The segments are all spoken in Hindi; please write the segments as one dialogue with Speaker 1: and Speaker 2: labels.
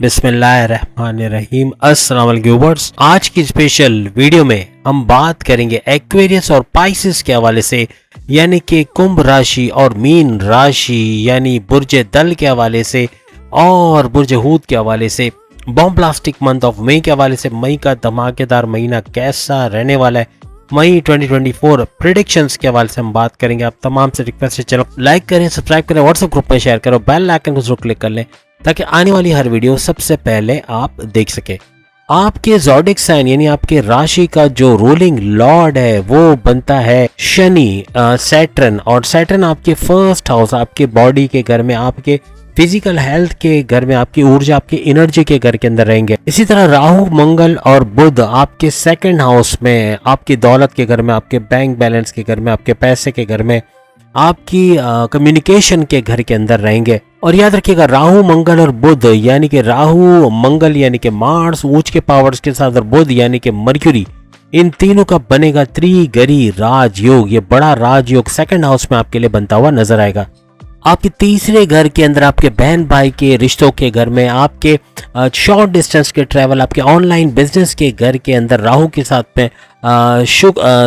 Speaker 1: बिस्मिल्लाहिर्रहमानिर्रहीम। अस्सलाम वालेकुम व्यूअर्स। आज की स्पेशल वीडियो में हम बात करेंगे एक्वेरियस और पाइसेस के हवाले से, यानी कि कुंभ राशि और मीन राशि यानी बुर्ज दल के हवाले से और बुर्ज हूत के हवाले से, बॉम्ब्लास्टिक मंथ ऑफ मई के हवाले से, मई का धमाकेदार महीना कैसा रहने वाला है, मई 2024 प्रेडिक्शंस के हवाले से हम बात करेंगे। आप तमाम से रिक्वेस्ट है, चलो लाइक करें, सब्सक्राइब करें, व्हाट्सएप ग्रुप में शेयर करो, बेल आइकन को जरूर क्लिक कर लें ताकि आने वाली हर वीडियो सबसे पहले आप देख सके। आपके ज़ोडिक साइन यानी आपके राशि का जो रूलिंग लॉर्ड है वो बनता है शनि, सैटर्न, और सैटर्न आपके फर्स्ट हाउस, आपके बॉडी के घर में, आपके फिजिकल हेल्थ के घर में, आपकी ऊर्जा, आपकी एनर्जी के घर के अंदर रहेंगे। इसी तरह राहु, मंगल और बुध आपके सेकंड हाउस में, आपकी दौलत के घर में, आपके बैंक बैलेंस के घर में, आपके पैसे के घर में, आपकी कम्युनिकेशन के घर के अंदर रहेंगे। और याद रखिएगा, राहु, मंगल और बुध यानी कि राहु मंगल यानी कि मार्स ऊंच के पावर्स के साथ, और बुध यानी कि मर्क्यूरी, इन तीनों का बनेगा त्रिगरी राजयोग। ये बड़ा राजयोग सेकंड हाउस में आपके लिए बनता हुआ नजर आएगा। आपके तीसरे घर के अंदर, आपके बहन भाई के रिश्तों के घर में, आपके शॉर्ट डिस्टेंस के ट्रैवल, आपके ऑनलाइन बिजनेस के घर के अंदर राहु के साथ में,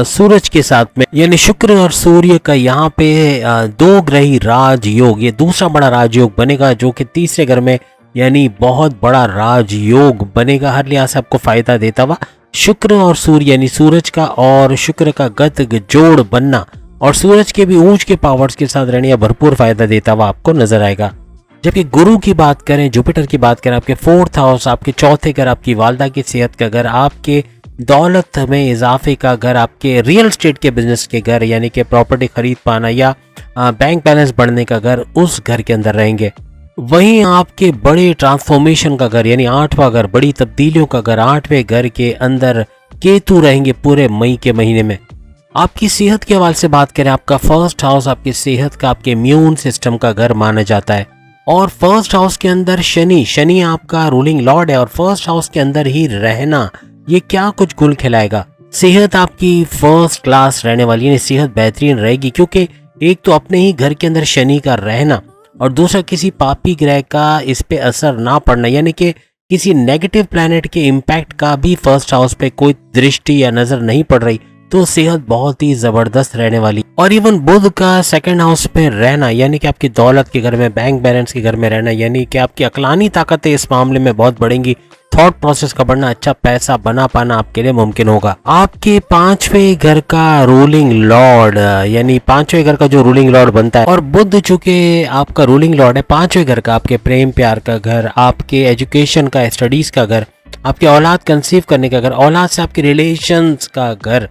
Speaker 1: सूरज के साथ में, यानी शुक्र और सूर्य का यहाँ पे दो ग्रही राजयोग, ये दूसरा बड़ा राजयोग बनेगा जो कि तीसरे घर में, यानी बहुत बड़ा राजयोग बनेगा। हर लिहाज से आपको फायदा देता हुआ शुक्र और सूर्य यानी सूरज का और शुक्र का गत जोड़ बनना और सूरज के भी ऊंच के पावर्स के साथ रहने का भरपूर फायदा देता हुआ आपको नजर आएगा। जबकि गुरु की बात करें, जुपिटर की बात करें, आपके फोर्थ हाउस, आपके चौथे घर, आपकी वालदा की सेहत का घर, आपके दौलत में इजाफे का घर, आपके रियल स्टेट के बिजनेस के घर यानी कि प्रॉपर्टी खरीद पाना या बैंक बैलेंस बढ़ने का घर, उस घर के अंदर रहेंगे। वहीं आपके बड़े ट्रांसफॉर्मेशन का घर यानी आठवां घर, बड़ी तब्दीलियों का घर, आठवें घर के अंदर केतु रहेंगे पूरे मई के महीने में। आपकी सेहत के हवाले से बात करें, आपका फर्स्ट हाउस आपकी सेहत का, आपके इम्यून सिस्टम का घर माना जाता है। और फर्स्ट हाउस के अंदर शनि आपका रूलिंग लॉर्ड है और फर्स्ट हाउस के अंदर ही रहना ये क्या कुछ गुल खिलाएगा। सेहत आपकी फर्स्ट क्लास रहने वाली है, सेहत बेहतरीन रहेगी क्योंकि एक तो अपने ही घर के अंदर शनि का रहना और दूसरा किसी पापी ग्रह का इस पे असर ना पड़ना, यानी कि किसी नेगेटिव प्लैनेट के इम्पैक्ट का भी फर्स्ट हाउस पे कोई दृष्टि या नजर नहीं पड़ रही, तो सेहत बहुत ही जबरदस्त रहने वाली। और इवन बुध का सेकंड हाउस पे रहना यानी कि आपकी दौलत के घर में, बैंक बैलेंस के घर में रहना, यानी कि आपकी अकलानी ताकतें इस मामले में बहुत बढ़ेंगी। थॉट प्रोसेस का बढ़ना, अच्छा पैसा बना पाना आपके लिए मुमकिन होगा। आपके पांचवें घर का रूलिंग लॉर्ड यानी पांचवें घर का जो रूलिंग लॉर्ड बनता है, और बुध चूंकि आपका रूलिंग लॉर्ड है पांचवें घर का, आपके प्रेम प्यार का घर, आपके एजुकेशन का, स्टडीज का घर, आपके औलाद कंसीव करने का घर, औलाद से आपके रिलेशंस का घर,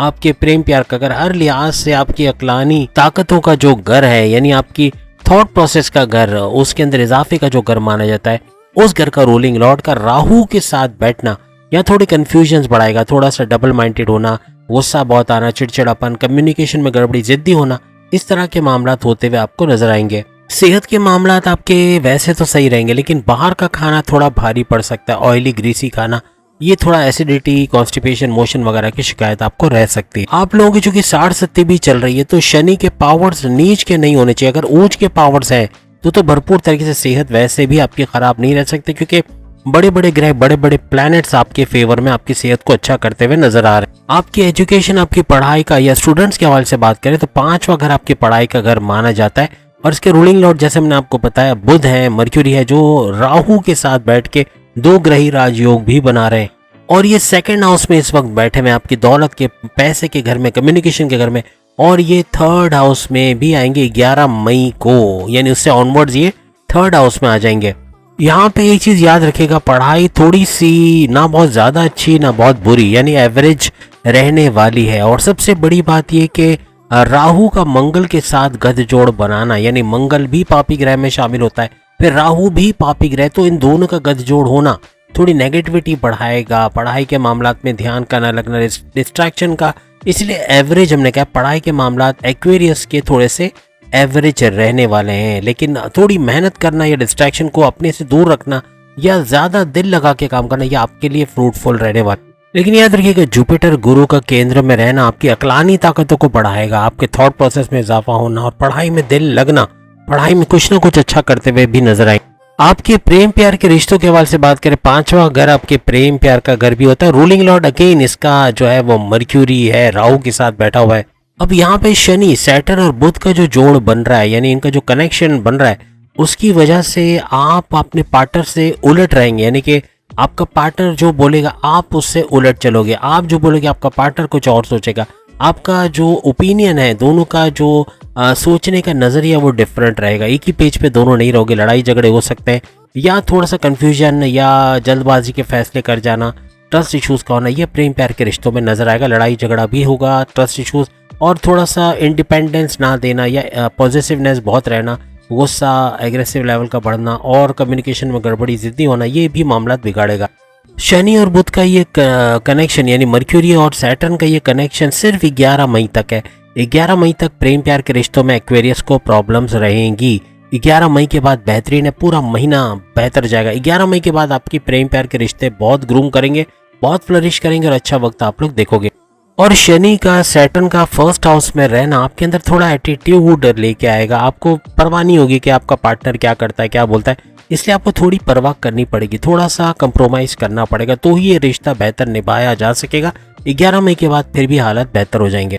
Speaker 1: आपके प्रेम प्यार का घर, हर लिहाज से आपकी अकलानी ताकतों का जो घर है यानी आपकी थॉट प्रोसेस का घर, उसके अंदर इजाफे का जो घर माना जाता है, उस घर का रूलिंग लॉर्ड का राहु के साथ बैठना या थोड़ी कंफ्यूजन्स बढ़ाएगा। थोड़ा सा डबल माइंडेड होना, गुस्सा बहुत आना, चिड़चिड़ापन, कम्युनिकेशन में गड़बड़ी, जिद्दी होना, इस तरह के मामला होते हुए आपको नजर आएंगे। सेहत के मामला आपके वैसे तो सही रहेंगे, लेकिन बाहर का खाना थोड़ा भारी पड़ सकता है, ऑयली ग्रीसी खाना, ये थोड़ा एसिडिटी, कॉन्स्टिपेशन, मोशन वगैरह की शिकायत आपको रह सकती है। आप लोगों की चूंकि 60-70 भी चल रही है तो शनि के पावर्स नीच के नहीं होने चाहिए। अगर ऊंच के पावर्स हैं तो भरपूर तरीके से सेहत वैसे भी आपकी खराब नहीं रह सकती, क्योंकि बड़े बड़े ग्रह, बड़े बड़े प्लैनेट्स आपके फेवर में आपकी सेहत को अच्छा करते हुए नजर आ रहे हैं। आपकी एजुकेशन, आपकी पढ़ाई का या स्टूडेंट्स के हवाले से बात करें तो पांचवा घर आपकी पढ़ाई का घर माना जाता है और इसके रूलिंग लॉर्ड जैसे मैंने आपको बताया बुध है, मर्क्यूरी है, जो राहु के साथ बैठ के दो ग्रही राजयोग भी बना रहे हैं। और ये सेकंड हाउस में इस वक्त बैठे हुए आपकी दौलत के, पैसे के घर में, कम्युनिकेशन के घर में, और ये थर्ड हाउस में भी आएंगे 11 मई को, यानी उससे ऑनवर्ड्स ये थर्ड हाउस में आ जाएंगे। यहाँ पे एक चीज याद रखिएगा, पढ़ाई थोड़ी सी ना बहुत ज्यादा अच्छी ना बहुत बुरी, यानी एवरेज रहने वाली है। और सबसे बड़ी बात ये कि राहु का मंगल के साथ गठजोड़ बनाना, यानी मंगल भी पापी ग्रह में शामिल होता है, फिर राहु भी पापी ग्रह, तो इन दोनों का गठजोड़ होना थोड़ी नेगेटिविटी बढ़ाएगा, पढ़ाई के मामलात में ध्यान का ना लगना, डिस्ट्रैक्शन का, इसलिए एवरेज हमने कहा पढ़ाई के मामलात एक्वेरियस के थोड़े से एवरेज रहने वाले हैं। लेकिन थोड़ी मेहनत करना या डिस्ट्रैक्शन को अपने से दूर रखना या ज्यादा दिल लगा के काम करना, यह आपके लिए फ्रूटफुल रहने वाला। लेकिन याद रखिएगा, जुपिटर गुरु का केंद्र में रहना आपकी अकलानी ताकतों को बढ़ाएगा, आपके थॉट प्रोसेस में इजाफा होना और पढ़ाई में दिल लगना, पढ़ाई में कुछ ना कुछ अच्छा करते हुए भी नजर आएंगे। आपके प्रेम प्यार के रिश्तों के हवाले से बात करें, पांचवा घर आपके प्रेम प्यार का घर भी होता है। रूलिंग लॉर्ड अगेन इसका जो है वो मर्क्यूरी है, राहु के साथ बैठा हुआ है। अब यहाँ पे शनि, सैटर्न और बुध का जो जोड़ बन रहा है, यानी इनका जो कनेक्शन बन रहा है, उसकी वजह से आप अपने पार्टनर से उलट रहेंगे। यानी कि आपका पार्टनर जो बोलेगा आप उससे उलट चलोगे, आप जो बोलोगे आपका पार्टनर कुछ और सोचेगा। आपका जो ओपिनियन है, दोनों का जो सोचने का नज़रिया वो डिफरेंट रहेगा। एक ही पेज पे दोनों नहीं रहोगे, लड़ाई झगड़े हो सकते हैं, या थोड़ा सा कन्फ्यूजन या जल्दबाजी के फैसले कर जाना, ट्रस्ट इश्यूज़ का होना, ये प्रेम प्यार के रिश्तों में नजर आएगा। लड़ाई झगड़ा भी होगा, ट्रस्ट इश्यूज़, और थोड़ा सा इंडिपेंडेंस ना देना या पॉजिटिवनेस बहुत रहना, गुस्सा एग्रेसिव लेवल का बढ़ना और कम्युनिकेशन में गड़बड़ी, जिद्दी होना, ये भी मामला बिगाड़ेगा। शनि और बुध का ये कनेक्शन, यानी मर्क्यूरी और सैटर्न का ये कनेक्शन सिर्फ 11 मई तक है। 11 मई तक प्रेम प्यार के रिश्तों में एक्वेरियस को प्रॉब्लम्स रहेंगी। 11 मई के बाद बेहतरीन है, पूरा महीना बेहतर जाएगा। 11 मई के बाद आपकी प्रेम प्यार के रिश्ते बहुत ग्रूम करेंगे, बहुत फ्लरिश करेंगे और अच्छा वक्त आप लोग देखोगे। और शनि का, सैटर्न का फर्स्ट हाउस में रहना आपके अंदर थोड़ा एटीट्यूड लेके आएगा। आपको परवाह नहीं होगी कि आपका पार्टनर क्या करता है, क्या बोलता है, इसलिए आपको थोड़ी परवाह करनी पड़ेगी, थोड़ा सा कंप्रोमाइज करना पड़ेगा, तो ही ये रिश्ता बेहतर निभाया जा सकेगा। 11 मई के बाद फिर भी हालात बेहतर हो जाएंगे।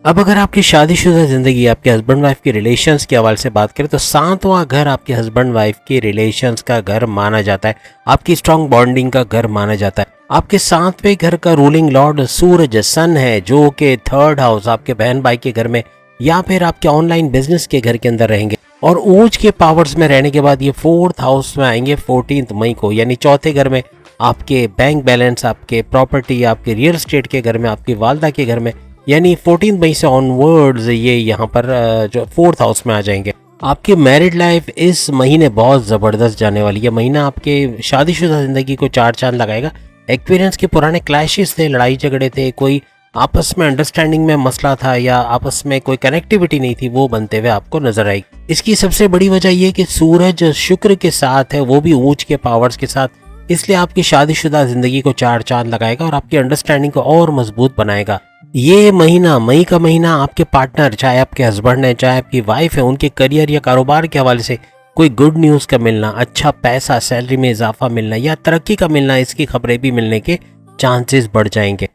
Speaker 1: अब अगर आपकी शादीशुदा जिंदगी, आपके हस्बैंड वाइफ के रिलेशंस के हवाले से बात करें, तो 7वां घर आपके हस्बैंड वाइफ के रिलेशंस का घर माना जाता है, आपकी स्ट्रॉन्ग बॉन्डिंग का घर माना जाता है। आपके 7वें घर का रूलिंग लॉर्ड सूरज, सन है, जो कि 3rd हाउस आपके बहन भाई के घर में या फिर आपके ऑनलाइन बिजनेस के घर के अंदर रहेंगे। और ऊंच के पावर्स में रहने के बाद ये 4th हाउस में आएंगे 14 मई को, यानी चौथे घर में आपके बैंक बैलेंस, आपके प्रॉपर्टी, आपके रियल एस्टेट के घर में, आपकी वालदा के घर में, यानी 14 मई से ऑनवर्ड्स ये यहाँ पर जो 4th हाउस में आ जाएंगे। आपकी मैरिड लाइफ इस महीने बहुत ज़बरदस्त जाने वाली है। महीना आपके शादीशुदा ज़िंदगी को 4 चांद लगाएगा। एक्सपीरियंस के पुराने क्लैशेस थे, लड़ाई झगड़े थे, कोई आपस में अंडरस्टैंडिंग में मसला था या आपस में कोई कनेक्टिविटी नहीं थी, वो बनते हुए आपको नजर आएगी। इसकी सबसे बड़ी वजह ये कि सूरज शुक्र के साथ है, वो भी ऊंच के पावर्स के साथ, इसलिए आपकी शादीशुदा जिंदगी को 4 चांद लगाएगा और आपकी अंडरस्टैंडिंग को और मजबूत बनाएगा। ये महीना, मई का महीना, आपके पार्टनर, चाहे आपके हस्बैंड है चाहे आपकी वाइफ है, उनके करियर या कारोबार के हवाले से कोई गुड न्यूज़ का मिलना, अच्छा पैसा, सैलरी में इजाफा मिलना या तरक्की का मिलना, इसकी खबरें भी मिलने के चांसेस बढ़ जाएंगे।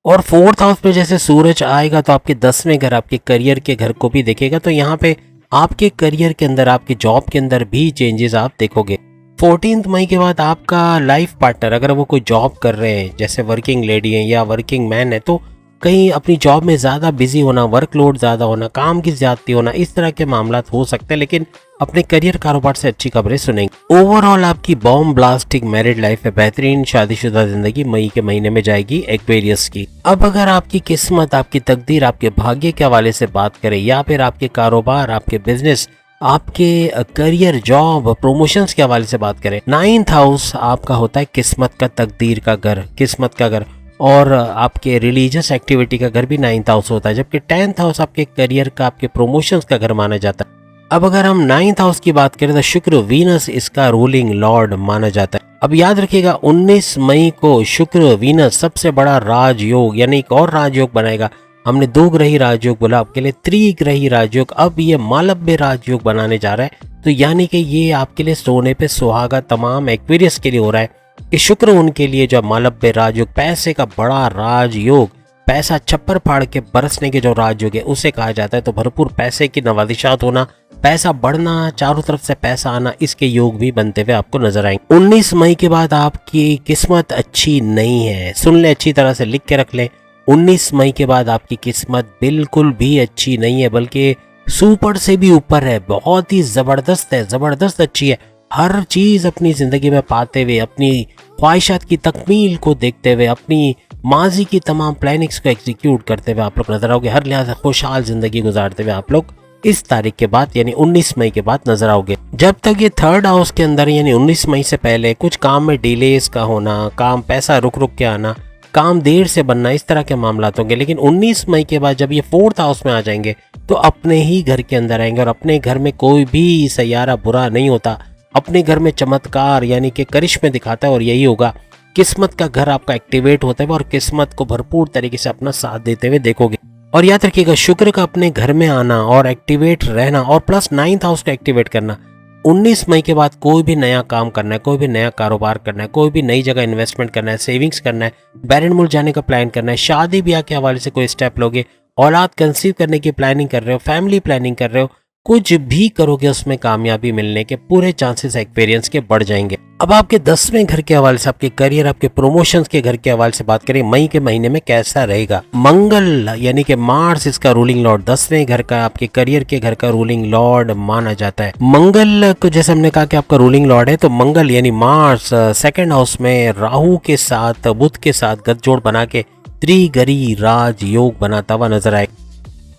Speaker 1: और 4th हाउस पे जैसे सूरज आएगा तो आपके 10वें घर, आपके करियर के घर को भी देखेगा, तो यहाँ पे आपके करियर के अंदर, आपके जॉब के अंदर भी चेंजेस आप देखोगे। 14 मई के बाद आपका लाइफ पार्टनर, अगर वो कोई जॉब कर रहे हैं, जैसे वर्किंग लेडी हैं या वर्किंग मैन है, तो कहीं अपनी जॉब में ज़्यादा बिजी होना, वर्कलोड ज़्यादा होना, काम की ज्यादती होना, इस तरह के मामला हो सकते हैं, लेकिन अपने करियर कारोबार से अच्छी खबरें सुनेंगे। ओवरऑल आपकी बॉम्ब ब्लास्टिक मैरिड लाइफ है, बेहतरीन शादीशुदा जिंदगी मई के महीने में जाएगी एक्वेरियस की। अब अगर आपकी किस्मत, आपकी तकदीर, आपके भाग्य के हवाले से बात करें या फिर आपके कारोबार, आपके बिजनेस, आपके करियर, जॉब, प्रमोशंस के हवाले से बात करें, 9th हाउस आपका होता है किस्मत का, तकदीर का घर, किस्मत का घर, और आपके रिलीजियस एक्टिविटी का घर भी 9th हाउस होता है, जबकि 10th हाउस आपके करियर का, आपके प्रमोशंस का घर माना जाता है। अब अगर हम 9th हाउस की बात करें तो शुक्र, वीनस इसका रूलिंग लॉर्ड माना जाता है। अब याद रखिएगा 19 मई को शुक्र वीनस सबसे बड़ा राजयोग, यानी एक और राजयोग बनाएगा। हमने 2 ग्रही राजयोग बोला, आपके लिए त्रिग्रही राजयोग, अब ये मालव्य राजयोग बनाने जा रहा है। तो यानी कि ये आपके लिए सोने पे सुहागा तमाम एक्वेरियस के लिए हो रहा है कि शुक्र उनके लिए जो मालव्य राजयोग, पैसे का बड़ा राजयोग, पैसा छप्पर फाड़ के बरसने के जो राजयोग है उसे कहा जाता है। तो भरपूर पैसे की नवादिशात होना, पैसा बढ़ना, चारों तरफ से पैसा आना, इसके योग भी बनते हुए आपको नजर आएंगे। 19 मई के बाद आपकी किस्मत अच्छी नहीं है, सुन ले, अच्छी तरह से लिख के रख ले। 19 मई के बाद आपकी किस्मत बिल्कुल भी अच्छी नहीं है, बल्कि सुपर से भी ऊपर है, बहुत ही जबरदस्त है, जबरदस्त अच्छी है। हर चीज अपनी जिंदगी में पाते हुए, अपनी ख्वाहिशात की तकमील को देखते हुए, अपनी माजी की तमाम प्लानिंग्स को एग्जीक्यूट करते हुए आप लोग नजर आओगे। हर लिहाज से खुशहाल जिंदगी गुजारते हुए आप लोग इस तारीख के बाद, यानी 19 मई के बाद नजर आओगे। जब तक ये 3rd हाउस के अंदर, यानी 19 मई से पहले कुछ काम में डिलेस का होना, काम, पैसा रुक रुक के आना, काम देर से बनना, इस तरह के मामला होंगे। लेकिन 19 मई के बाद जब ये 4th हाउस में आ जाएंगे तो अपने ही घर के अंदर आएंगे, और अपने घर में कोई भी सैयारा बुरा नहीं होता, अपने घर में चमत्कार यानी कि करिश्मे दिखाता है, और यही होगा। किस्मत का घर आपका एक्टिवेट होता है और किस्मत को भरपूर तरीके से अपना साथ देते हुए देखोगे। और याद रखिएगा शुक्र का अपने घर में आना और एक्टिवेट रहना और प्लस 9th हाउस का एक्टिवेट करना 19 मई के बाद कोई भी नया काम करना है, कोई भी नया कारोबार करना है, कोई भी नई जगह इन्वेस्टमेंट करना है, सेविंग्स करना है, बैरन मुल्क जाने का प्लान करना है, शादी ब्याह के हवाले से कोई स्टेप लोगे, औलाद कंसीव करने की प्लानिंग कर रहे हो, फैमिली प्लानिंग कर रहे हो, कुछ भी करोगे उसमें कामयाबी मिलने के पूरे चांसेस एक्सपीरियंस के बढ़ जाएंगे। अब आपके 10वें घर के हवाले से, आपके करियर, आपके प्रमोशंस के घर के हवाले से बात करें, मई के महीने में कैसा रहेगा। मंगल यानी कि मार्स इसका रूलिंग लॉर्ड, 10वें घर का, आपके करियर के घर का रूलिंग लॉर्ड माना जाता है। मंगल को जैसे हमने कहा कि आपका रूलिंग लॉर्ड है, तो मंगल यानी मार्स सेकंड हाउस में राहु के साथ, बुध के साथ गठजोड़ बना के त्रिगरी राज योग बनाता हुआ नजर आएगा।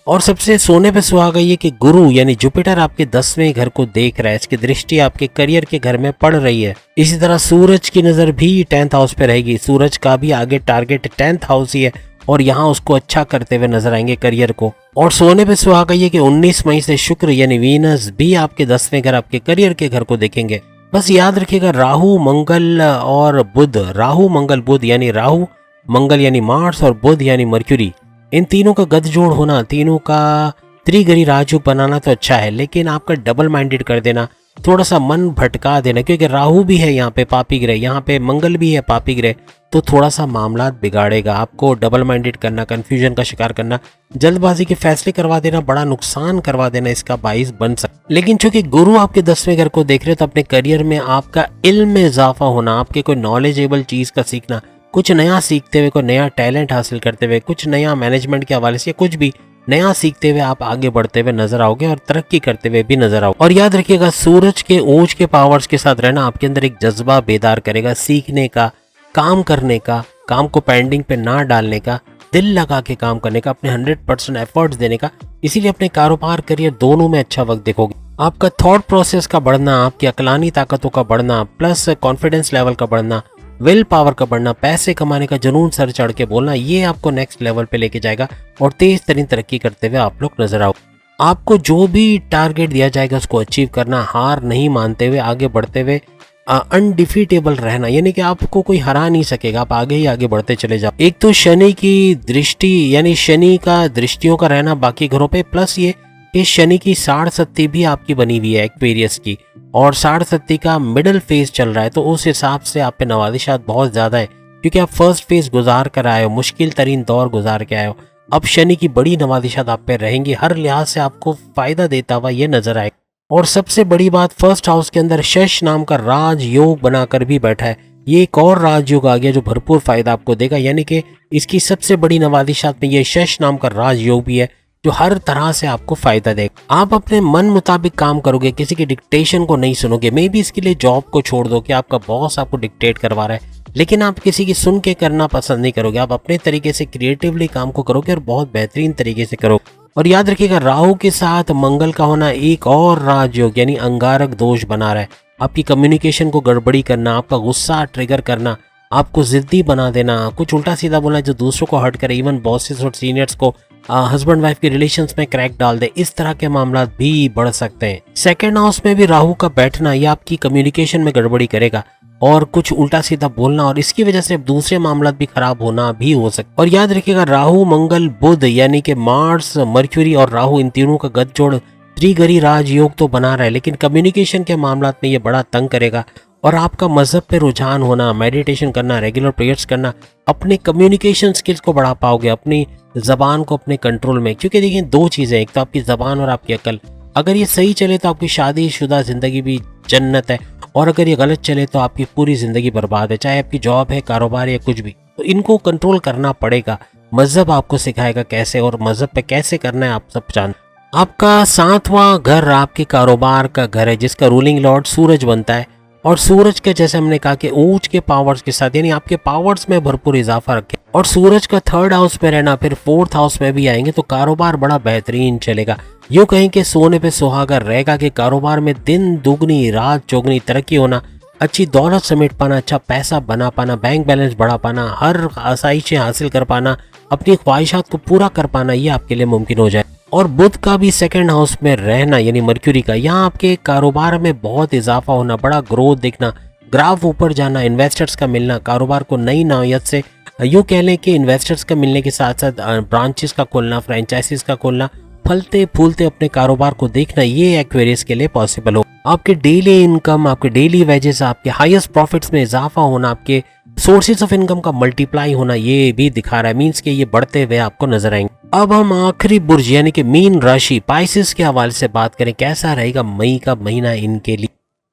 Speaker 1: और सबसे सोने पे सुहागा ये कि गुरु यानी जुपिटर आपके 10वें घर को देख रहा है, इसकी दृष्टि आपके करियर के घर में पड़ रही है। इसी तरह सूरज की नजर भी 10th हाउस पे रहेगी, सूरज का भी आगे टारगेट 10th हाउस ही है और यहाँ उसको अच्छा करते हुए नजर आएंगे करियर को। और सोने पे सुहागा ये कि 19 मई से शुक्र यानी वीनस भी आपके 10वें घर, आपके करियर के घर को देखेंगे। बस याद रखिएगा राहु मंगल और बुध, राहु मंगल बुध यानी राहु मंगल यानी मार्स और बुध यानी मर्क्यूरी, इन तीनों का गठजोड़ होना, तीनों का त्रिगरी राजयोग बनाना तो अच्छा है, लेकिन आपका डबल माइंडेड कर देना, थोड़ा सा मन भटका देना, क्योंकि राहु भी है यहाँ पे पापी ग्रह, यहाँ पे मंगल भी है पापी ग्रह, तो थोड़ा सा मामला बिगाड़ेगा। आपको डबल माइंडेड करना, कंफ्यूजन का शिकार करना, जल्दबाजी के फैसले करवा देना, बड़ा नुकसान करवा देना इसका बाइस बन सकता। लेकिन चूंकि गुरु आपके 10वें घर को देख रहे हो, तो अपने करियर में आपका इल्म में इजाफा होना, आपके कोई नॉलेजेबल चीज का सीखना, कुछ नया सीखते हुए, कोई नया टैलेंट हासिल करते हुए, कुछ नया मैनेजमेंट के हवाले से कुछ भी नया सीखते हुए आप आगे बढ़ते हुए नजर आओगे और तरक्की करते हुए भी नजर आओगे। और याद रखिएगा सूरज के ओज के पावर्स के साथ रहना आपके अंदर एक जज्बा बेदार करेगा, सीखने का, काम करने का, काम को पेंडिंग पे ना डालने का, दिल लगा के काम करने का, अपने 100% एफर्ट्स देने का। इसीलिए अपने कारोबार करियर दोनों में अच्छा वक्त देखोगे। आपका थॉट प्रोसेस का बढ़ना, आपकी अकलानी ताकतों का बढ़ना, प्लस कॉन्फिडेंस लेवल का बढ़ना, विल पावर का बढ़ना, पैसे कमाने का जुनून सर चढ़ के बोलना, ये आपको नेक्स्ट लेवल पे लेके जाएगा और तेज तरीन तरक्की करते हुए आप लोग नजर आओ। आपको जो भी टारगेट दिया जाएगा उसको अचीव करना, हार नहीं मानते हुए आगे बढ़ते हुए अनडिफीटेबल रहना, यानी कि आपको कोई हरा नहीं सकेगा, आप आगे ही आगे बढ़ते चले जाओ। एक तो शनि की दृष्टि यानी शनि का दृष्टियों का रहना बाकी घरों पे, प्लस ये कि शनि की 60 भी आपकी बनी हुई है एक्वेरियस की, और 60 का मिडिल फेज चल रहा है, तो उस हिसाब से आप पे नवाजिशात बहुत ज्यादा है, क्योंकि आप फर्स्ट फेज गुजार कर आए हो, मुश्किल तरीन दौर गुजार के आए हो। अब शनि की बड़ी नवाजिशात आप पे रहेंगी, हर लिहाज से आपको फायदा देता हुआ ये नजर आए। और सबसे बड़ी बात, फर्स्ट हाउस के अंदर शश नाम का राज योग बनाकर भी बैठा है, ये एक और राजयोग आ गया जो भरपूर फायदा आपको देगा। यानी कि इसकी सबसे बड़ी नवाजिशात में ये शश नाम का राजयोग भी है जो हर तरह से आपको फायदा देगा। आप अपने मन मुताबिक काम करोगे, किसी की डिक्टेशन को नहीं सुनोगे। मे भी इसके लिए जॉब को छोड़ दो कि आपका बॉस आपको डिक्टेट करवा रहा है, लेकिन आप किसी की सुन के करना पसंद नहीं करोगे। आप अपने तरीके से क्रिएटिवली काम को करोगे और बहुत बेहतरीन तरीके से करोगे। और याद रखिएगा राहु के साथ मंगल का होना एक और राजयोग यानी अंगारक दोष बना रहा है। आपकी कम्युनिकेशन को गड़बड़ी करना, आपका गुस्सा ट्रिगर करना, आपको जिद्दी बना देना, कुछ उल्टा सीधा बोलना जो दूसरों को हर्ट करे, इवन बॉसेस और सीनियर्स को, हस्बैंड वाइफ के रिलेशंस में क्रैक डाल दे, इस तरह के मामला भी बढ़ सकते हैं। सेकंड हाउस में भी राहु का बैठना ये आपकी कम्युनिकेशन में गड़बड़ी करेगा और कुछ उल्टा सीधा बोलना, और इसकी वजह से दूसरे मामला भी खराब होना भी हो सकता है। और याद रखिएगा राहु मंगल बुध यानी कि मार्स मर्क्यूरी और राहु, इन तीनों का गठजोड़ त्रिगरी राजयोग तो बना रहा है, लेकिन कम्युनिकेशन के मामला में ये बड़ा तंग करेगा। और आपका मजहब पे रुझान होना, मेडिटेशन करना, रेगुलर प्रेयर्स करना, अपने कम्युनिकेशन स्किल्स को बढ़ा पाओगे, अपनी जबान को अपने कंट्रोल में। क्योंकि देखिए दो चीजें, एक तो आपकी जबान और आपकी अकल, अगर ये सही चले तो आपकी शादीशुदा जिंदगी भी जन्नत है, और अगर ये गलत चले तो आपकी पूरी जिंदगी बर्बाद है, चाहे आपकी जॉब है, कारोबार या कुछ भी। तो इनको कंट्रोल करना पड़ेगा। मजहब आपको सिखाएगा कैसे, और मजहब पे कैसे करना है आप सब जानते। आपका 7वां घर आपके कारोबार का घर है, जिसका रूलिंग लॉर्ड सूरज बनता है, और सूरज के जैसे हमने कहा कि ऊंच के पावर्स के साथ, यानी आपके पावर्स में भरपूर इजाफा रखे। और सूरज का 3rd हाउस में रहना, फिर 4th हाउस में भी आएंगे तो कारोबार बड़ा बेहतरीन चलेगा। यूं कहें कि सोने पे सुहागा रहेगा कि कारोबार में दिन दुगनी रात चौगनी तरक्की होना, अच्छी दौलत समेट पाना, अच्छा पैसा बना पाना, बैंक बैलेंस बढ़ा पाना, हर आसाइशें हासिल कर पाना, अपनी ख्वाहिशात को पूरा कर पाना, ये आपके लिए मुमकिन हो जाए। और बुध का भी 2nd हाउस में रहना यानी मर्क्यूरी का, यहाँ आपके कारोबार में बहुत इजाफा होना, बड़ा ग्रोथ दिखना, ग्राफ ऊपर जाना, इन्वेस्टर्स का मिलना, कारोबार को नई नौयत से, यूँ कह लें कि इन्वेस्टर्स का मिलने के साथ साथ ब्रांचेस का खोलना, फ्रेंचाइजीज का खोलना, फलते फूलते अपने कारोबार को देखना ये एक्वेरियस के लिए पॉसिबल हो। आपके डेली इनकम, आपके डेली वेजेस, आपके हाईएस्ट प्रॉफिट्स में इजाफा होना, आपके सोर्सेज ऑफ इनकम का मल्टीप्लाई होना, ये भी दिखा रहा है। मींस के ये बढ़ते हुए आपको नजर आएंगे। अब हम आखिरी बुर्ज यानी कि मीन राशि पाइसेस के हवाले से बात करें, कैसा रहेगा मई का महीना इनके लिए।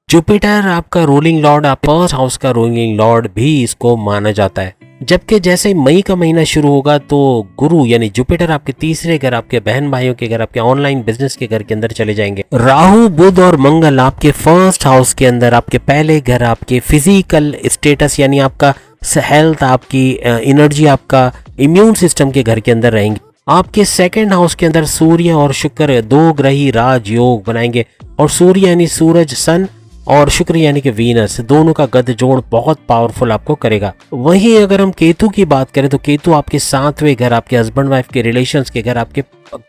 Speaker 1: जुपिटर आपका रूलिंग लॉर्ड, आप फर्स्ट हाउस का रूलिंग लॉर्ड भी इसको माना जाता है। जबकि जैसे ही मई का महीना शुरू होगा तो गुरु यानी जुपिटर आपके तीसरे घर, आपके बहन भाइयों के घर, आपके ऑनलाइन बिजनेस के घर के अंदर चले जाएंगे। राहु, बुध और मंगल आपके फर्स्ट हाउस के अंदर, आपके पहले घर, आपके फिजिकल स्टेटस यानी आपका हेल्थ, आपकी एनर्जी, आपका इम्यून सिस्टम के घर के अंदर रहेंगे। आपके सेकंड हाउस के अंदर सूर्य और शुक्र दो ग्रही राज योग बनाएंगे, और सूर्य यानी सूरज सन और शुक्र यानी कि वीनस, दोनों का गठजोड़ बहुत पावरफुल आपको करेगा। वहीं अगर हम केतु की बात करें तो केतु आपके सातवें घर, आपके हस्बैंड वाइफ के रिलेशंस के घर, आपके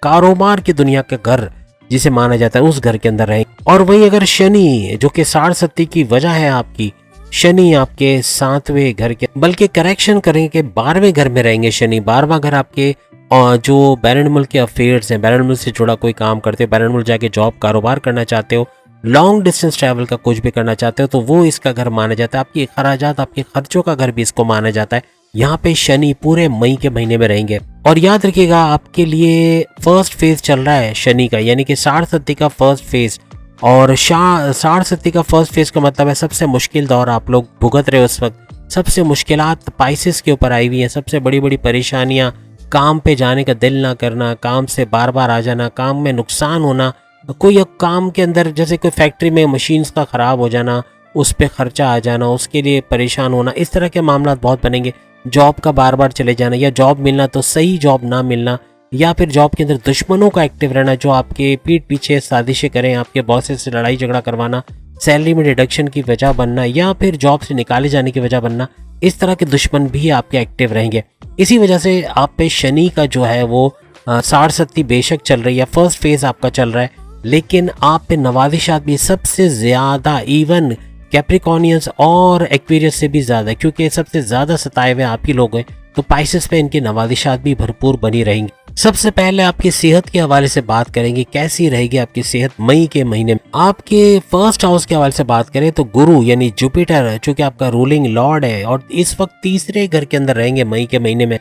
Speaker 1: कारोबार की दुनिया का घर जिसे माना जाता है उस घर के अंदर रहेंगे। और वहीं अगर शनि जो कि साढ़सती की वजह है आपकी, शनि आपके सातवें घर के, बल्कि करेक्शन करेंगे कि 12वें घर में रहेंगे शनि। 12वां घर आपके जो बैरन मुल्क के अफेयर्स हैं, बैरन मुल्क से जुड़ा कोई काम करते हो, बैरन मुल्क जाके जॉब कारोबार करना चाहते हो, लॉन्ग डिस्टेंस ट्रैवल का कुछ भी करना चाहते हो तो वो इसका घर माना जाता है। आपकी खर्चात, आपके खर्चों का घर भी इसको माना जाता है। यहाँ पे शनि पूरे मई के महीने में रहेंगे। और याद रखिएगा आपके लिए फर्स्ट फेज चल रहा है शनि का, यानी कि साढ़सती का फर्स्ट फेज। और साढ़सती का फर्स्ट फेज का मतलब है सबसे मुश्किल दौर आप लोग भुगत रहे हो इस वक्त। सबसे मुश्किलात पाइसेस के ऊपर आई हुई है, सबसे बड़ी बड़ी परेशानियां, काम पे जाने का दिल ना करना, काम से बार बार आ जाना, काम में नुकसान होना, कोई काम के अंदर जैसे कोई फैक्ट्री में मशीन्स का ख़राब हो जाना, उस पर खर्चा आ जाना, उसके लिए परेशान होना, इस तरह के मामला बहुत बनेंगे। जॉब का बार बार चले जाना, या जॉब मिलना तो सही जॉब ना मिलना, या फिर जॉब के अंदर दुश्मनों का एक्टिव रहना जो आपके पीठ पीछे साजिशें करें, आपके बॉसेस से लड़ाई झगड़ा करवाना, सैलरी में डिडक्शन की वजह बनना, या फिर जॉब से निकाले जाने की वजह बनना, इस तरह के दुश्मन भी आपके एक्टिव रहेंगे। इसी वजह से आप पे शनि का जो है वो साढ़सती बेशक चल रही है, फर्स्ट फेज आपका चल रहा है, लेकिन आप पे नवाजिशात भी सबसे ज्यादा, इवन कैप्रिकॉनियंस और एक्वेरियस से भी ज्यादा, क्योंकि सबसे ज्यादा सताए हुए आप ही लोग हैं, तो पाइसेस पे इनकी नवाजिशात भी भरपूर बनी रहेंगी। सबसे पहले आपकी सेहत के हवाले से बात करेंगे, कैसी रहेगी आपकी सेहत मई के महीने में। आपके फर्स्ट हाउस के हवाले से बात करें तो गुरु यानी जुपिटर जो कि आपका रूलिंग लॉर्ड है और इस वक्त तीसरे घर के अंदर रहेंगे मई के महीने में।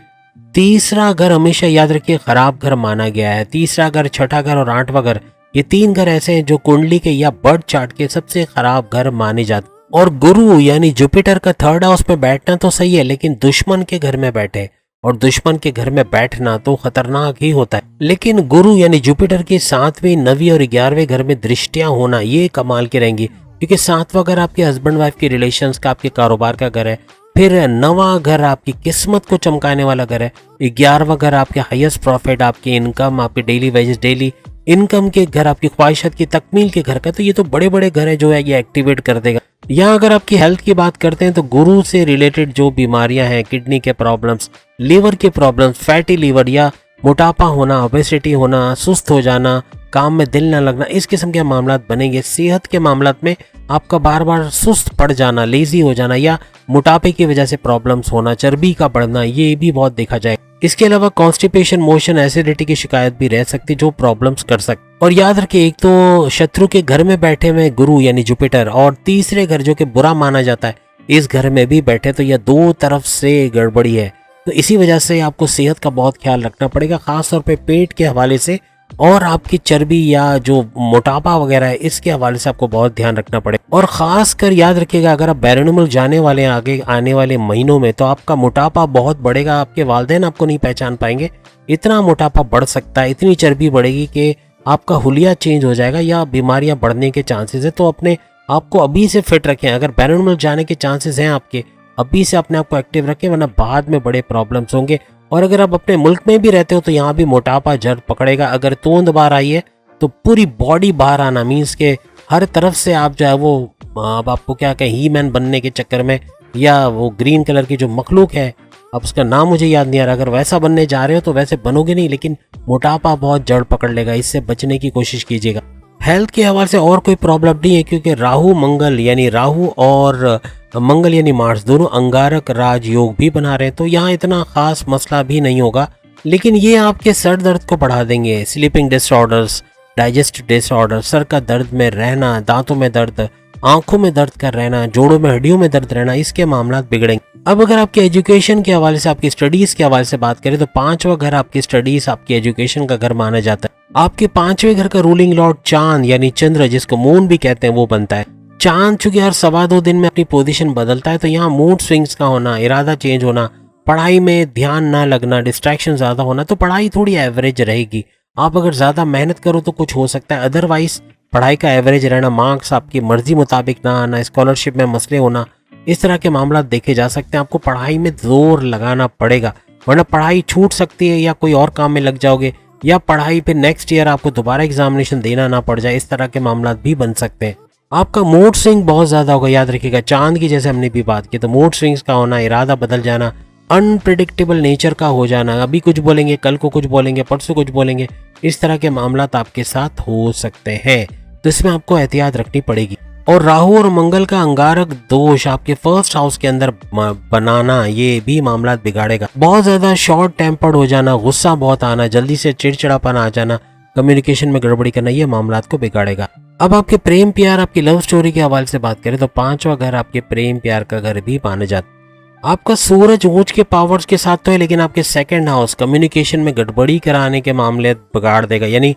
Speaker 1: तीसरा घर हमेशा याद रखिए खराब घर माना गया है। तीसरा घर, छठा घर और आठवां घर, ये तीन घर ऐसे हैं जो कुंडली के या बर्थ चार्ट के सबसे खराब घर माने जाते। और गुरु यानी जुपिटर का थर्ड हाउस में बैठना तो सही है, लेकिन दुश्मन के घर में बैठे, और दुश्मन के घर में बैठना तो खतरनाक ही होता है। लेकिन गुरु यानी जुपिटर की 7वें, 9वीं और 11वें घर में दृष्टियां होना ये कमाल की रहेंगी, क्योंकि 7वां घर आपके हस्बैंड वाइफ के रिलेशंस का, आपके कारोबार का घर है। फिर 9वां घर आपकी किस्मत को चमकाने वाला घर है। 11वां घर आपके हाईएस्ट प्रॉफिट, आपकी इनकम, आपके डेली वेजेस, डेली इनकम के घर, आपकी ख्वाहिशात की तकमील के घर का। तो ये तो बड़े बड़े घर है जो है ये एक्टिवेट कर देगा। यहाँ अगर आपकी हेल्थ की बात करते हैं तो गुरु से रिलेटेड जो बीमारियां हैं, किडनी के प्रॉब्लम्स, लीवर के प्रॉब्लम्स, फैटी लीवर या मोटापा होना, ओबेसिटी होना, सुस्त हो जाना, काम में दिल न लगना, इस किस्म के मामला बनेंगे। सेहत के मामला में आपका बार बार सुस्त पड़ जाना, लेजी हो जाना, या मोटापे की वजह से प्रॉब्लम्स होना, चर्बी का बढ़ना, ये भी बहुत देखा जाए। इसके अलावा कॉन्स्टिपेशन, मोशन, एसिडिटी की शिकायत भी रह सकती जो प्रॉब्लम्स कर सकती। और याद रखिए, एक तो शत्रु के घर में बैठे हुए गुरु यानी जुपिटर, और तीसरे घर जो कि बुरा माना जाता है इस घर में भी बैठे, तो यह दो तरफ से गड़बड़ी है। तो इसी वजह से आपको सेहत का बहुत ख्याल रखना पड़ेगा, खासतौर पे पेट के हवाले से, और आपकी चर्बी या जो मोटापा वगैरह है इसके हवाले से आपको बहुत ध्यान रखना पड़ेगा। और खास कर याद रखिएगा, अगर आप बैरून मुल्क जाने वाले हैं आगे आने वाले महीनों में, तो आपका मोटापा बहुत बढ़ेगा, आपके वालिदैन आपको नहीं पहचान पाएंगे, इतना मोटापा बढ़ सकता है, इतनी चर्बी बढ़ेगी कि आपका हुलिया चेंज हो जाएगा या बीमारियां बढ़ने के चांसेस है। तो अपने आपको अभी से फिट रखें। अगर बैरून मुल्क जाने के चांसेस हैं आपके, अभी से अपने आप को एक्टिव रखें, वरना बाद में बड़े प्रॉब्लम्स होंगे। और अगर आप अपने मुल्क में भी रहते हो तो यहाँ भी मोटापा जड़ पकड़ेगा। अगर तोंद बाहर आई है तो पूरी बॉडी बाहर आना, मीन्स के हर तरफ से आप जो है वो, अब आपको क्या कहें, ही मैन बनने के चक्कर में, या वो ग्रीन कलर की जो मखलूक है, अब उसका नाम मुझे याद नहीं आ रहा, अगर वैसा बनने जा रहे हो तो वैसे बनोगे नहीं, लेकिन मोटापा बहुत जड़ पकड़ लेगा। इससे बचने की कोशिश कीजिएगा। हेल्थ के हवाले से और कोई प्रॉब्लम नहीं है, क्योंकि राहु मंगल यानी राहु और मंगल यानी मार्स दोनों अंगारक राजयोग भी बना रहे हैं, तो यहाँ इतना खास मसला भी नहीं होगा। लेकिन ये आपके सर दर्द को बढ़ा देंगे। Sleeping disorders, digestive disorder, sir का दर्द में रहना, दांतों में दर्द, आंखों में दर्द का रहना, जोड़ों में हड्डियों में दर्द रहना, इसके मामला बिगड़ेंगे। अब अगर आपके एजुकेशन के हवाले से, आपकी स्टडीज के हवाले से बात करें तो पांचवा घर आपकी स्टडीज, आपकी एजुकेशन का घर माना जाता है। आपके पांचवें घर का रूलिंग लॉर्ड चांद यानी चंद्र, जिसको मून भी कहते हैं, वो बनता है। चांद चूंकि हर 2.25 दिन में अपनी पोजीशन बदलता है, तो यहाँ मूड स्विंग्स का होना, इरादा चेंज होना, पढ़ाई में ध्यान ना लगना, डिस्ट्रैक्शन ज्यादा होना, तो पढ़ाई थोड़ी एवरेज रहेगी। आप अगर ज्यादा मेहनत करो तो कुछ हो सकता है, अदरवाइज पढ़ाई का एवरेज रहना, मार्क्स आपकी मर्जी मुताबिक ना आना, स्कॉलरशिप में मसले होना, इस तरह के मामला देखे जा सकते हैं। आपको पढ़ाई में जोर लगाना पड़ेगा, वरना पढ़ाई छूट सकती है या कोई और काम में लग जाओगे, या पढ़ाई पे नेक्स्ट ईयर आपको दोबारा एग्जामिनेशन देना ना पड़ जाए, इस तरह के मामला भी बन सकते हैं। आपका मूड स्विंग बहुत ज्यादा होगा, याद रखिएगा। चांद की जैसे हमने भी बात की, तो मूड स्विंग्स का होना, इरादा बदल जाना, अनप्रिडिक्टेबल नेचर का हो जाना, अभी कुछ बोलेंगे, कल को कुछ बोलेंगे, परसों कुछ बोलेंगे, इस तरह के मामला आपके साथ हो सकते हैं। तो इसमें आपको एहतियात रखनी पड़ेगी। और राहु और मंगल का अंगारक दोष आपके फर्स्ट हाउस के अंदर बनाना, ये भी मामला बिगाड़ेगा। बहुत ज्यादा शॉर्ट टेम्पर्ड हो जाना, गुस्सा बहुत आना, जल्दी से चिड़चिड़ापन आ जाना, कम्युनिकेशन में गड़बड़ी करना, ये मामला को बिगाड़ेगा। अब आपके प्रेम प्यार, आपकी लव स्टोरी के हवाले से बात करें तो पांचवा घर आपके प्रेम प्यार का घर भी माना जाता है। आपका सूरज ऊंच के पावर्स के साथ तो है, लेकिन आपके सेकंड हाउस कम्युनिकेशन में गड़बड़ी कराने के मामले बिगाड़ देगा। यानी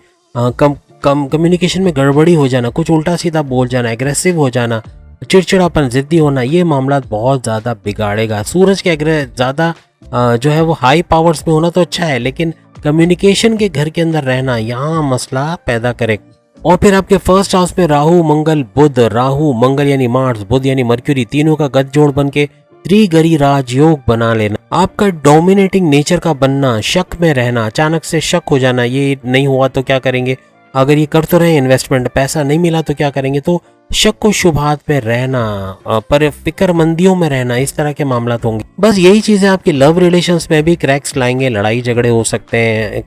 Speaker 1: कम्युनिकेशन में गड़बड़ी हो जाना, कुछ उल्टा सीधा बोल जाना, एग्रेसिव हो जाना, चिड़चिड़ापन, जिद्दी होना, ये मामला बहुत ज्यादा बिगाड़ेगा। सूरज के ज्यादा जो है वो हाई पावर्स में होना तो अच्छा है, लेकिन कम्युनिकेशन के घर के अंदर रहना यहाँ मसला पैदा करेगा। और फिर आपके फर्स्ट हाउस में राहु मंगल बुध, राहु मंगल यानी मार्स, बुध यानी मर्क्यूरी, तीनों का गठजोड़ बन के त्रिगरी राजयोग बना लेना। आपका डोमिनेटिंग नेचर का बनना, शक में रहना, अचानक से शक हो जाना, ये नहीं हुआ तो क्या करेंगे, अगर ये कर तो रहे इन्वेस्टमेंट, पैसा नहीं मिला तो क्या करेंगे, तो शक व शुभात पे रहना, पर फिक्रमंदियों में रहना, इस तरह के मामला होंगे। बस यही चीजें आपकी लव रिलेशंस में भी क्रैक्स लाएंगे, लड़ाई झगड़े हो सकते हैं,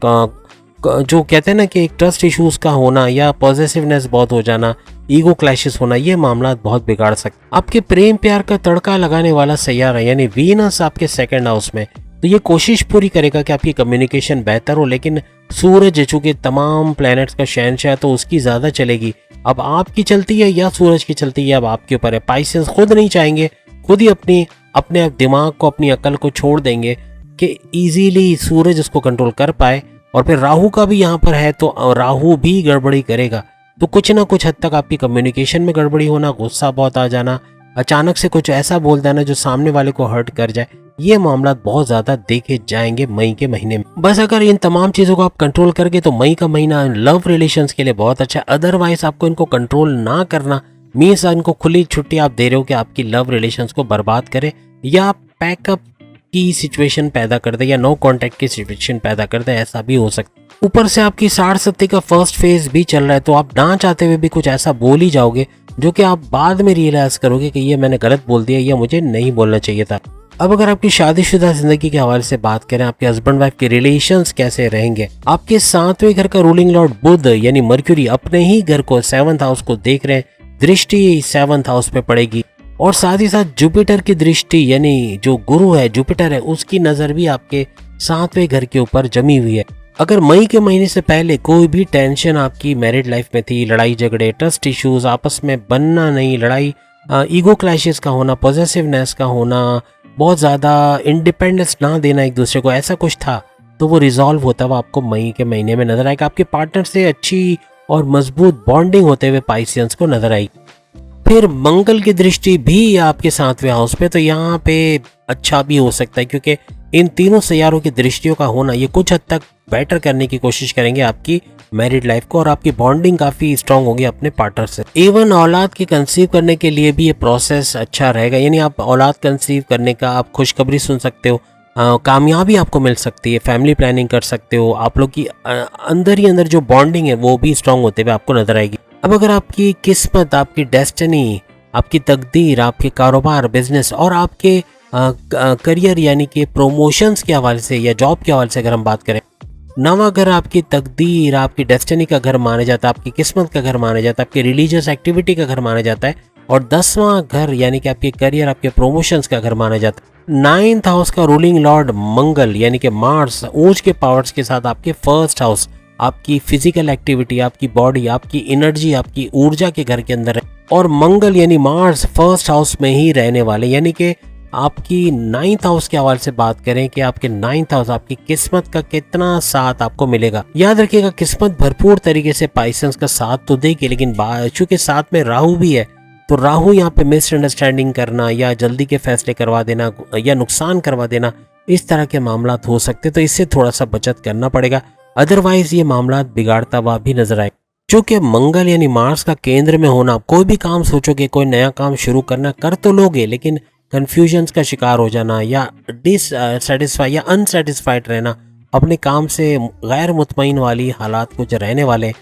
Speaker 1: जो कहते हैं ना कि एक ट्रस्ट इश्यूज का होना या पॉजिटिवनेस बहुत हो जाना, ईगो क्लैशेस होना, ये मामला बहुत बिगाड़ सकते। आपके प्रेम प्यार का तड़का लगाने वाला सैयारा यानी वीनस आपके सेकंड हाउस में, तो ये कोशिश पूरी करेगा कि आपकी कम्युनिकेशन बेहतर हो, लेकिन सूरज चूंकि तमाम प्लैनेट्स का शहंशाह है तो उसकी ज्यादा चलेगी। अब आपकी चलती है या सूरज की चलती है, अब आपके ऊपर है। पाइसेंस खुद नहीं चाहेंगे, खुद ही अपने दिमाग को, अपनी अकल को छोड़ देंगे कि इजीली सूरज उसको कंट्रोल कर पाए। और फिर राहु का भी यहाँ पर है, तो राहु भी गड़बड़ी करेगा, तो कुछ ना कुछ हद तक आपकी कम्युनिकेशन में गड़बड़ी होना, गुस्सा बहुत आ जाना, अचानक से कुछ ऐसा बोल देना जो सामने वाले को हर्ट कर जाए, ये मामला बहुत ज्यादा देखे जाएंगे मई के महीने में। बस अगर इन तमाम चीजों को आप कंट्रोल करके, तो मई का महीना लव रिलेशंस के लिए बहुत अच्छा है। अदरवाइज आपको इनको कंट्रोल ना करना मीन्स इनको खुली छुट्टी आप दे रहे हो कि आपकी लव रिलेशंस को बर्बाद करे, या पैकअप की सिचुएशन पैदा कर दे, या नो कांटेक्ट की सिचुएशन पैदा कर दे, ऐसा भी हो सकता है। ऊपर से आपकी 60-70 का फर्स्ट फेज भी चल रहा है, तो आप ना चाहते हुए भी कुछ ऐसा बोल ही जाओगे जो कि आप बाद में रियलाइज करोगे कि ये मैंने गलत बोल दिया, ये मुझे नहीं बोलना चाहिए था। अब अगर आपकी शादीशुदा जिंदगी के हवाले से बात करें, आपके हस्बैंड वाइफ के रिलेशंस कैसे रहेंगे, आपके 7वें घर का रूलिंग लॉर्ड बुध यानी मर्क्यूरी अपने ही घर को 7th हाउस को देख रहे हैं, दृष्टि 7th हाउस पे पड़ेगी, और साथ ही साथ जुपिटर की दृष्टि यानी जो गुरु है, जुपिटर है, उसकी नजर भी आपके 7वें घर के ऊपर जमी हुई है। अगर मई के महीने से पहले कोई भी टेंशन आपकी मैरिड लाइफ में थी, लड़ाई झगड़े, ट्रस्ट इश्यूज, आपस में बनना नहीं, लड़ाई, ईगो क्लैशेस का होना, पॉजिटिवनेस का होना, बहुत ज़्यादा इंडिपेंडेंस ना देना एक दूसरे को, ऐसा कुछ था, तो वो रिजॉल्व होता हुआ आपको मई के महीने में नजर आएगा। आपके पार्टनर से अच्छी और मजबूत बॉन्डिंग होते हुए पाइसियंस को नजर आई। फिर मंगल की दृष्टि भी आपके 7वें हाउस पे, तो यहाँ पे अच्छा भी हो सकता है, क्योंकि इन तीनों सैयारों की दृष्टियों का होना ये कुछ हद तक बेटर करने की कोशिश करेंगे आपकी मैरिड लाइफ को, और आपकी बॉन्डिंग काफी स्ट्रांग होगी अपने पार्टनर से। इवन औलाद की कंसीव करने के लिए भी ये प्रोसेस अच्छा रहेगा, यानी आप औलाद कंसीव करने का आप खुशखबरी सुन सकते हो, कामयाबी आपको मिल सकती है, फैमिली प्लानिंग कर सकते हो, आप लोग की अंदर ही अंदर जो बॉन्डिंग है वो भी स्ट्रांग होते हुए आपको नजर आएगी। अब अगर आपकी किस्मत, आपकी डेस्टिनी, आपकी तकदीर, आपके कारोबार, बिजनेस और आपके करियर यानी कि प्रमोशंस के हवाले से या जॉब के हवाले से अगर हम बात करें, नवा घर आपकी तकदीर, आपकी डेस्टिनी का घर माना जाता है, आपकी किस्मत का घर माना जाता है, आपकी रिलीजियस एक्टिविटी का घर माना जाता है, और 10वां घर यानी कि आपके करियर, आपके प्रमोशंस का घर माना जाता है। 9th हाउस का रूलिंग लॉर्ड मंगल यानी कि मार्स ऊंच के पावर्स के साथ आपके फर्स्ट हाउस, आपकी फिजिकल एक्टिविटी, आपकी बॉडी, आपकी एनर्जी, आपकी ऊर्जा के घर के अंदर है। और मंगल यानी मार्स फर्स्ट हाउस में ही रहने वाले, यानी कि आपकी 9th हाउस के हवाले से बात करें कि आपके 9th हाउस आपकी किस्मत का कितना साथ आपको मिलेगा। याद रखिएगा किस्मत भरपूर तरीके से पाइसेंस का साथ तो देगी, लेकिन चूंकि साथ में राहु भी है, तो राहु यहाँ पे मिसअंडरस्टैंडिंग करना या जल्दी के फैसले करवा देना या नुकसान करवा देना, इस तरह के मामला हो सकते, तो इससे थोड़ा सा बचत करना पड़ेगा। अदरवाइज ये मामला बिगाड़ता हुआ भी नजर आए। चूंकि मंगल यानी मार्स का केंद्र में होना, कोई भी काम सोचोगे, कोई नया काम शुरू करना कर तो लोगे, लेकिन कंफ्यूजन्स का शिकार हो जाना या डिससेटिस्फाई या अनसेटिस्फाइड रहना, अपने काम से गैर मुतमईन वाली हालात कुछ रहने वाले,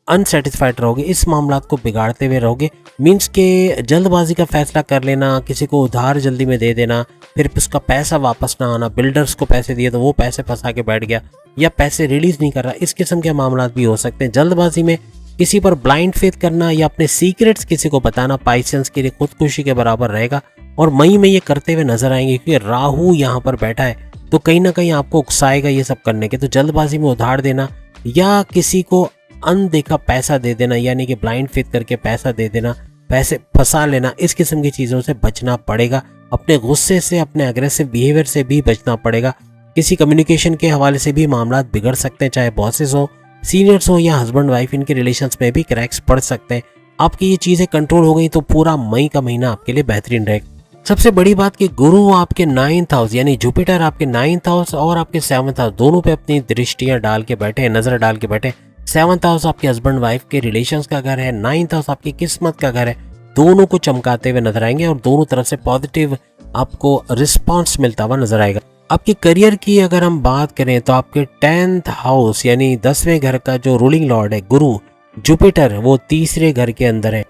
Speaker 1: अनसेटिस्फाइड रहोगे, इस मामला को बिगाड़ते हुए रहोगे। मीन्स के जल्दबाजी का फैसला कर लेना, किसी को उधार जल्दी में दे देना, फिर उसका पैसा वापस ना आना, बिल्डर्स को पैसे दिए तो वो पैसे फंसा के बैठ गया या पैसे रिलीज नहीं कर रहा, इस किस्म के मामला भी हो सकते हैं। जल्दबाजी में किसी पर ब्लाइंड फेथ करना या अपने सीक्रेट्स किसी को बताना पाइसेंस के लिए खुदकुशी के बराबर रहेगा। और मई में ये करते हुए नजर आएंगे क्योंकि राहु यहाँ पर बैठा है, तो कहीं ना कहीं आपको उकसाएगा ये सब करने के। तो जल्दबाजी में उधार देना या किसी को अनदेखा पैसा दे देना, यानी कि ब्लाइंड फेथ करके पैसा दे देना, पैसे फंसा लेना, इस किस्म की चीज़ों से बचना पड़ेगा। अपने गुस्से से, अपने अग्रेसिव बिहेवियर से भी बचना पड़ेगा। किसी कम्युनिकेशन के हवाले से भी मामला बिगड़ सकते हैं, चाहे बॉसेस हो, सीनियर्स हो या हस्बैंड वाइफ, इनके रिलेशंस में भी क्रैक्स पड़ सकते हैं। आपकी ये चीज़ें कंट्रोल हो गई तो पूरा मई का महीना आपके लिए बेहतरीन रहेगा। सबसे बड़ी बात कि गुरु आपके 9th हाउस यानी जुपिटर आपके 9th हाउस और आपके 7th हाउस दोनों पे अपनी दृष्टियां डाल के बैठे हैं, नजर डाल के बैठे। 7th हाउस आपके हस्बैंड वाइफ के रिलेशंस का घर है, 9th हाउस आपकी किस्मत का घर है। दोनों को चमकाते हुए नजर आएंगे और दोनों तरफ से पॉजिटिव आपको रिस्पॉन्स मिलता हुआ नजर आएगा। आपके करियर की अगर हम बात करें तो आपके 10th हाउस यानी 10वें घर का जो रूलिंग लॉर्ड है गुरु जुपिटर, वो तीसरे घर के अंदर है।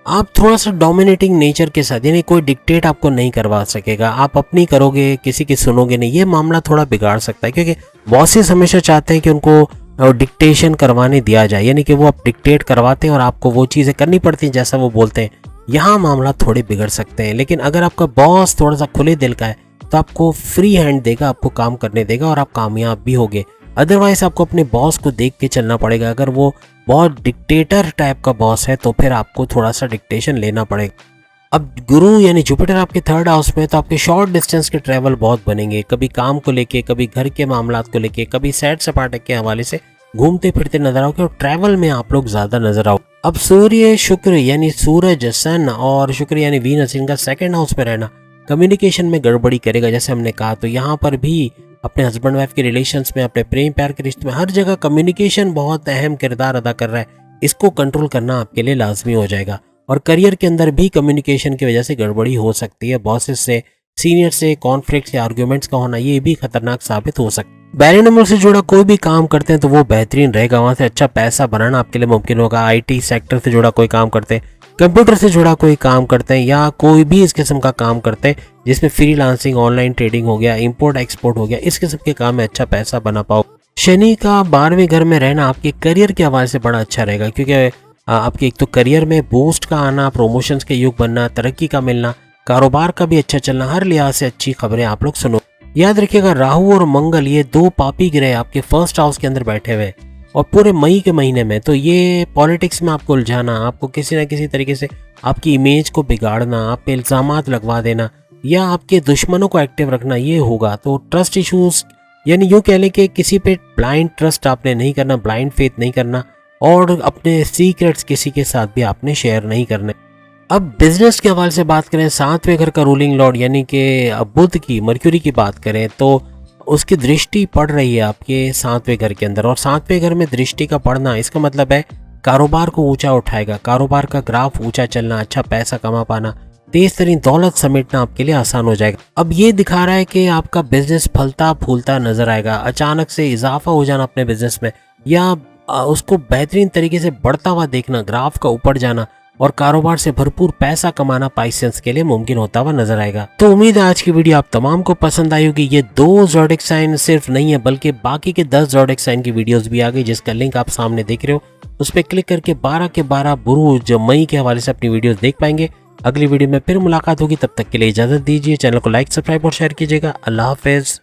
Speaker 1: आप थोड़ा सा डोमिनेटिंग नेचर के साथ, यानी कोई डिक्टेट आपको नहीं करवा सकेगा, आप अपनी करोगे, किसी की सुनोगे नहीं, ये मामला थोड़ा बिगाड़ सकता है। क्योंकि बॉसेस हमेशा चाहते हैं कि उनको डिक्टेशन करवाने दिया जाए, यानी कि वो आप डिक्टेट करवाते हैं और आपको वो चीज़ें करनी पड़ती हैं जैसा वो बोलते हैं। यहाँ मामला थोड़े बिगड़ सकते हैं। लेकिन अगर आपका बॉस थोड़ा सा खुले दिल का है तो आपको फ्री हैंड देगा, आपको काम करने देगा और आप कामयाब भी होगे। अदरवाइज आपको अपने बॉस को देख के चलना पड़ेगा। अगर वो बहुत डिक्टेटर टाइप का बॉस है तो फिर आपको थोड़ा सा डिक्टेशन लेना पड़ेगा। अब गुरु यानी जुपिटर आपके 3rd हाउस में, तो आपके शॉर्ट डिस्टेंस के ट्रैवल बहुत बनेंगे, कभी काम को लेके, कभी घर के मामलात को लेके, कभी सैर सपाटे के हवाले से घूमते फिरते नजर आओगे और ट्रैवल में आप लोग ज्यादा नजर आओ। अब सूर्य शुक्र यानी सूरज सन और शुक्र यानी वीनस, इनका 2nd हाउस में रहना कम्युनिकेशन में गड़बड़ी करेगा जैसे हमने कहा। तो यहाँ पर भी अपने हस्बैंड वाइफ के रिलेशंस में, अपने प्रेम प्यार के रिश्ते में, हर जगह कम्युनिकेशन बहुत अहम किरदार अदा कर रहा है। इसको कंट्रोल करना आपके लिए लाजमी हो जाएगा। और करियर के अंदर भी कम्युनिकेशन की वजह से गड़बड़ी हो सकती है। बॉसेस से, सीनियर से कॉन्फ्लिक्ट या आर्ग्यूमेंट्स का होना ये भी खतरनाक साबित हो सकता है। बैरी नंबर से जुड़ा कोई भी काम करते हैं तो वो बेहतरीन रहेगा, वहाँ से अच्छा पैसा बनाना आपके लिए मुमकिन होगा। IT सेक्टर से जुड़ा कोई काम करते हैं, कंप्यूटर से जुड़ा कोई काम करते हैं या कोई भी इस किस्म का काम करते हैं जिसमें फ्रीलांसिंग, ऑनलाइन ट्रेडिंग हो गया, इंपोर्ट एक्सपोर्ट हो गया, इस किस्म के काम में अच्छा पैसा बना पाओ। शनि का 12वें घर में रहना आपके करियर के हवाले से बड़ा अच्छा रहेगा, क्योंकि आपके एक तो करियर में बूस्ट का आना, प्रमोशंस के युग बनना, तरक्की का मिलना, कारोबार का भी अच्छा चलना, हर लिहाज से अच्छी खबरें आप लोग सुनो। याद रखिएगा राहु और मंगल ये 2 पापी ग्रह आपके 1st हाउस के अंदर बैठे हुए और पूरे मई के महीने में, तो ये पॉलिटिक्स में आपको उलझाना, आपको किसी ना किसी तरीके से आपकी इमेज को बिगाड़ना, आप पे इल्जामात लगवा देना या आपके दुश्मनों को एक्टिव रखना, ये होगा। तो ट्रस्ट इश्यूज, यानी यूँ कह लें कि किसी पे ब्लाइंड ट्रस्ट आपने नहीं करना, ब्लाइंड फेथ नहीं करना और अपने सीक्रेट्स किसी के साथ भी आपने शेयर नहीं करने। अब बिजनेस के हवाले से बात करें, 7वें घर का रूलिंग लॉर्ड यानी कि बुध की, मर्क्यूरी की बात करें तो उसकी दृष्टि पड़ रही है आपके 7वें घर के अंदर। और 7वें घर में दृष्टि का पड़ना इसका मतलब है कारोबार को ऊंचा उठाएगा, कारोबार का ग्राफ ऊंचा चलना, अच्छा पैसा कमा पाना, तेज तरीन दौलत समेटना आपके लिए आसान हो जाएगा। अब ये दिखा रहा है कि आपका बिजनेस फलता फूलता नजर आएगा, अचानक से इजाफा हो जाना अपने बिजनेस में या उसको बेहतरीन तरीके से बढ़ता हुआ देखना, ग्राफ का ऊपर जाना और कारोबार से भरपूर पैसा कमाना पाइसेंस के लिए मुमकिन होता हुआ नजर आएगा। तो उम्मीद है आज की वीडियो आप तमाम को पसंद आई होगी। ये 2 ज़ोडिएक साइन सिर्फ नहीं है बल्कि बाकी के 10 ज़ोडिएक साइन की वीडियोस भी आ गई, जिसका लिंक आप सामने देख रहे हो। उस पर क्लिक करके 12 के 12 बुरूज मई के हवाले से अपनी वीडियोस देख पाएंगे। अगली वीडियो में फिर मुलाकात होगी, तब तक के लिए इजाजत दीजिए। चैनल को लाइक, सब्सक्राइब और शेयर कीजिएगा। अल्लाह हाफिज।